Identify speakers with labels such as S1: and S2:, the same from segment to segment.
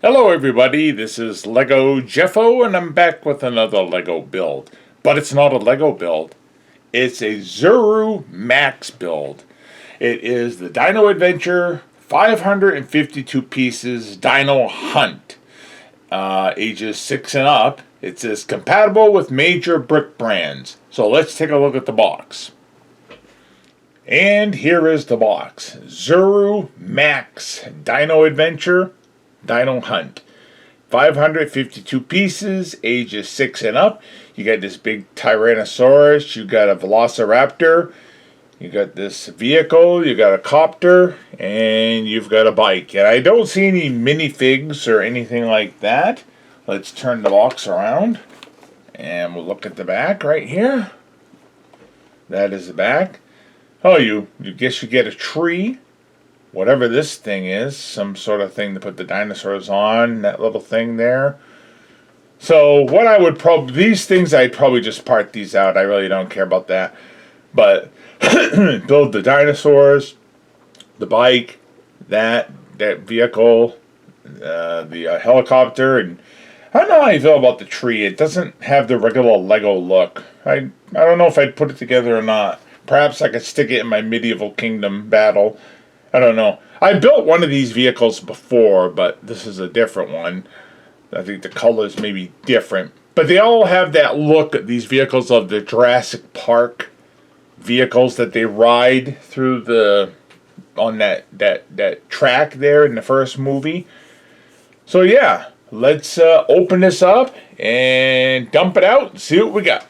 S1: Hello everybody, this is Lego Jeffo and I'm back with another Lego build. But it's not a Lego build, it's a ZURU Max build. It is the Dino Adventure 552 pieces Dino Hunt. Ages 6 and up. It says compatible with major brick brands. So let's take a look at the box. And here is the box. ZURU Max Dino Adventure Dino Hunt. 552 pieces, ages 6 and up. You got this big Tyrannosaurus, you got a Velociraptor, you got this vehicle, you got a copter, and you've got a bike. And I don't see any minifigs or anything like that. Let's turn the box around, and we'll look at the back right here. That is the back. Oh, you guess you get a tree. Whatever this thing is, some sort of thing to put the dinosaurs on, that little thing there. So what I would these things I'd probably just part these out. I really don't care about that. But build the dinosaurs, the bike, that vehicle, the helicopter, and I don't know how you feel about the tree. It doesn't have the regular Lego look. I don't know if I'd put it together or not. Perhaps I could stick it in my medieval kingdom battle. I don't know. I built one of these vehicles before, but this is a different one. I think the colors may be different. But they all have that look, these vehicles of the Jurassic Park vehicles that they ride through on that track there in the first movie. So yeah, let's open this up and dump it out and see what we got.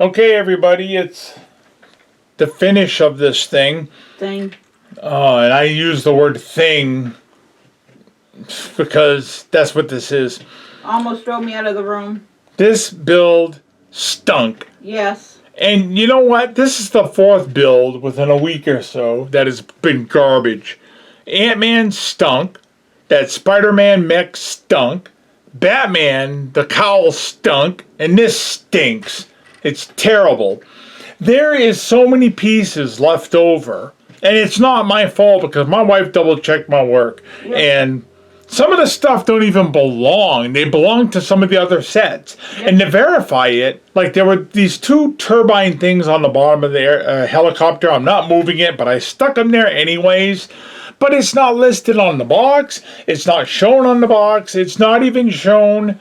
S1: Okay, everybody, it's the finish of this thing.
S2: Thing.
S1: And I use the word thing because that's what this is.
S2: Almost drove me out of the room.
S1: This build stunk.
S2: Yes.
S1: And you know what? This is the fourth build within a week or so that has been garbage. Ant-Man stunk. That Spider-Man mech stunk. Batman, the cowl stunk. And this stinks. It's terrible. There is so many pieces left over. And it's not my fault because my wife double-checked my work. Yep. And some of the stuff don't even belong. They belong to some of the other sets. Yep. And to verify it, like there were these two turbine things on the bottom of the helicopter. I'm not moving it, but I stuck them there anyways. But it's not listed on the box. It's not shown on the box. It's not even shown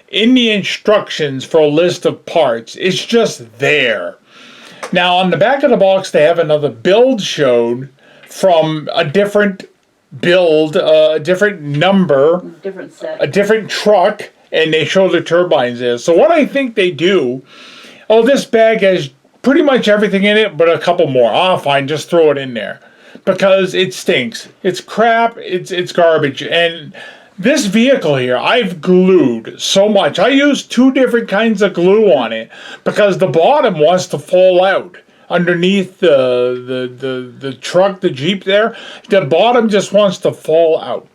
S1: in the instructions for a list of parts. It's just there. Now, on the back of the box, they have another build shown from a different build, a different number,
S2: different set,
S1: a different truck, and they show the turbines there. So what I think they do, this bag has pretty much everything in it, but a couple more. Fine, just throw it in there. Because it stinks. It's crap, it's garbage. And this vehicle here, I've glued so much. I used 2 different kinds of glue on it because the bottom wants to fall out underneath the truck, the Jeep there. The bottom just wants to fall out.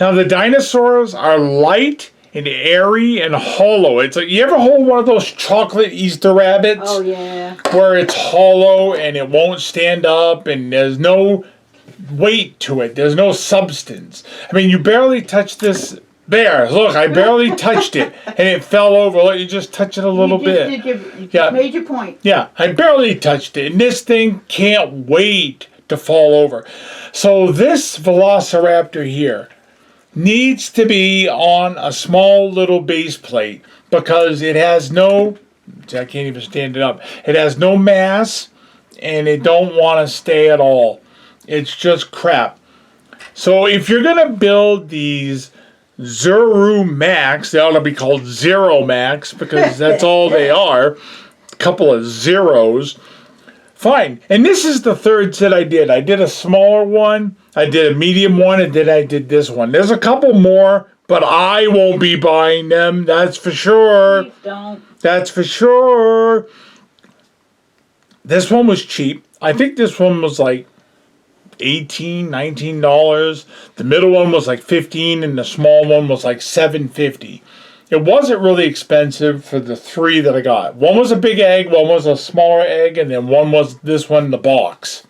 S1: Now the dinosaurs are light and airy and hollow. It's like, you ever hold one of those chocolate Easter rabbits?
S2: Oh yeah.
S1: Where it's hollow and it won't stand up and there's no weight to it. There's no substance. I mean, you barely touch this there. Look, I barely touched it and it fell over. Look, you just touch it a little bit.
S2: You just made your point.
S1: Yeah, I barely touched it. And this thing can't wait to fall over. So this Velociraptor here needs to be on a small little base plate because it has no, I can't even stand it up. It has no mass and it don't want to stay at all. It's just crap. So if you're going to build these ZURU Max, they ought to be called Zero Max because that's all they are. A couple of zeros. Fine. And this is the third set I did. I did a smaller one, I did a medium one, and then I did this one. There's a couple more, but I won't be buying them. That's for sure.
S2: Please don't.
S1: That's for sure. This one was cheap. I think this one was like $18, $19. The middle one was like $15, and the small one was like $7.50. It wasn't really expensive for the 3 that I got. One was a big egg, one was a smaller egg, and then one was this one in the box.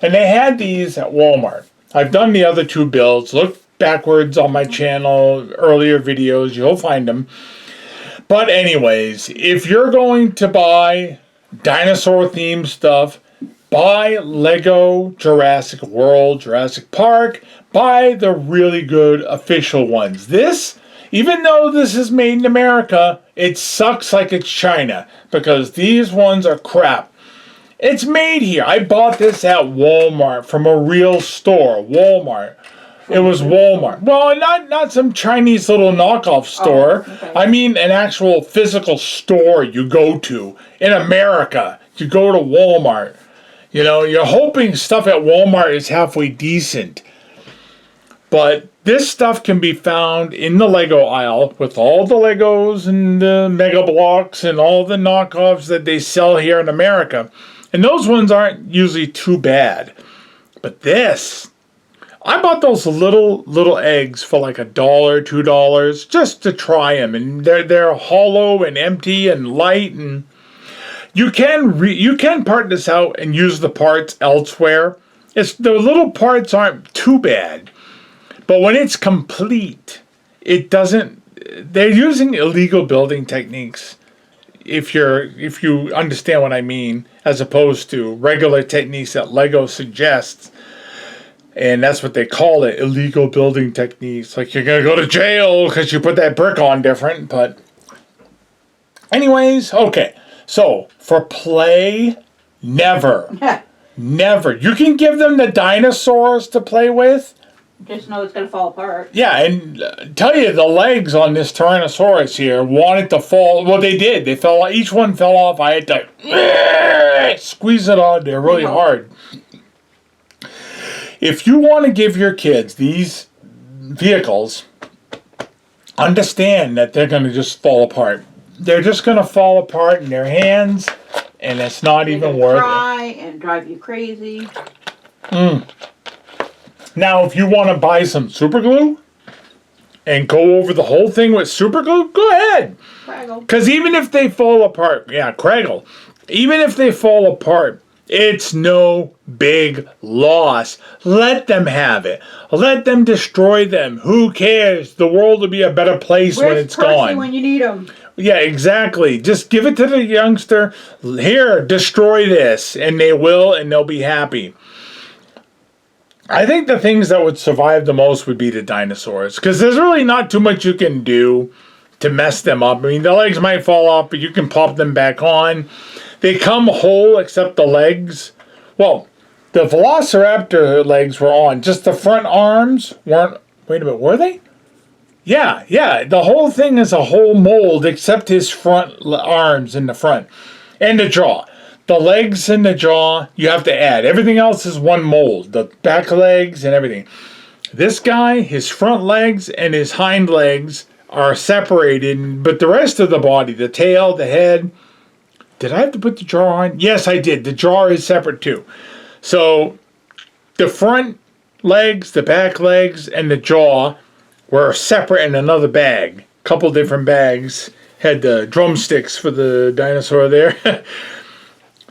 S1: And they had these at Walmart. I've done the other 2 builds. Look backwards on my channel, earlier videos, you'll find them. But anyways, if you're going to buy dinosaur-themed stuff, buy Lego Jurassic World, Jurassic Park. Buy the really good official ones. This, even though this is made in America, it sucks like it's China because these ones are crap. It's made here. I bought this at Walmart from a real store, Walmart. It was Walmart. Well, not some Chinese little knockoff store.
S2: Oh, okay.
S1: I mean an actual physical store you go to in America. You go to Walmart. You know, you're hoping stuff at Walmart is halfway decent. But this stuff can be found in the Lego aisle with all the Legos and the Mega Blocks and all the knockoffs that they sell here in America. And those ones aren't usually too bad. But this, I bought those little eggs for like $1, $2 just to try them. And they're hollow and empty and light, and you can part this out and use the parts elsewhere. The little parts aren't too bad. But when it's complete, it doesn't. They're using illegal building techniques, if you understand what I mean, as opposed to regular techniques that Lego suggests. And that's what they call it, illegal building techniques. Like you're going to go to jail because you put that brick on different. But anyways, okay. So for play, never. Never. You can give them the dinosaurs to play with,
S2: Just know it's gonna fall apart.
S1: Yeah, and tell you, the legs on this Tyrannosaurus here wanted to fall. Well, they did. They fell. Each one fell off. I had to squeeze it on there really hard. If you want to give your kids these vehicles, understand that they're going to just fall apart. They're just going to fall apart in their hands, and it's not even worth it.
S2: Cry and drive you crazy.
S1: Now, if you want to buy some super glue and go over the whole thing with super glue, go ahead.
S2: Craggle.
S1: Because even if they fall apart, Craggle, even if they fall apart, it's no big loss. Let them have it. Let them destroy them. Who cares? The world will be a better place when it's gone.
S2: When you need them.
S1: Yeah, exactly. Just give it to the youngster. Here, destroy this. And they will, and they'll be happy. I think the things that would survive the most would be the dinosaurs. Because there's really not too much you can do to mess them up. I mean, the legs might fall off, but you can pop them back on. They come whole except the legs. Well, the Velociraptor legs were on. Just the front arms weren't. Wait a minute, were they? Yeah. The whole thing is a whole mold except his front arms in the front. And the jaw. The legs and the jaw, you have to add. Everything else is one mold. The back legs and everything. This guy, his front legs and his hind legs are separated. But the rest of the body, the tail, the head... Did I have to put the jaw on? Yes, I did. The jaw is separate too. So the front legs, the back legs, and the jaw were separate in another bag. Couple different bags. Had the drumsticks for the dinosaur there.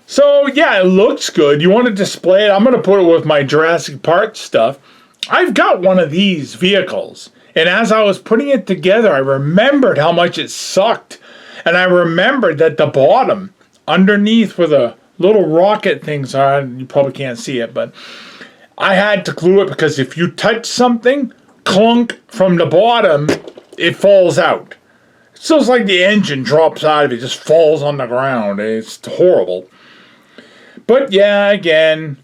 S1: So yeah, it looks good. You want to display it? I'm going to put it with my Jurassic Park stuff. I've got one of these vehicles. And as I was putting it together, I remembered how much it sucked. And I remembered that the bottom, underneath where the little rocket things are, you probably can't see it, but I had to glue it because if you touch something, clunk from the bottom, it falls out. It's just like the engine drops out of it, just falls on the ground. It's horrible. But yeah, again,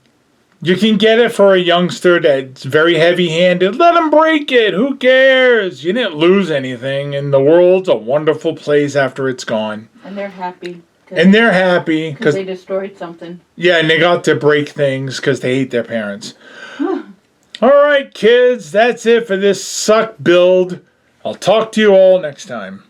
S1: you can get it for a youngster that's very heavy-handed. Let them break it. Who cares? You didn't lose anything, and the world's a wonderful place after it's gone.
S2: And they're happy.
S1: And they're happy
S2: because they destroyed something.
S1: Yeah, and they got to break things because they hate their parents. All right, kids, that's it for this suck build. I'll talk to you all next time.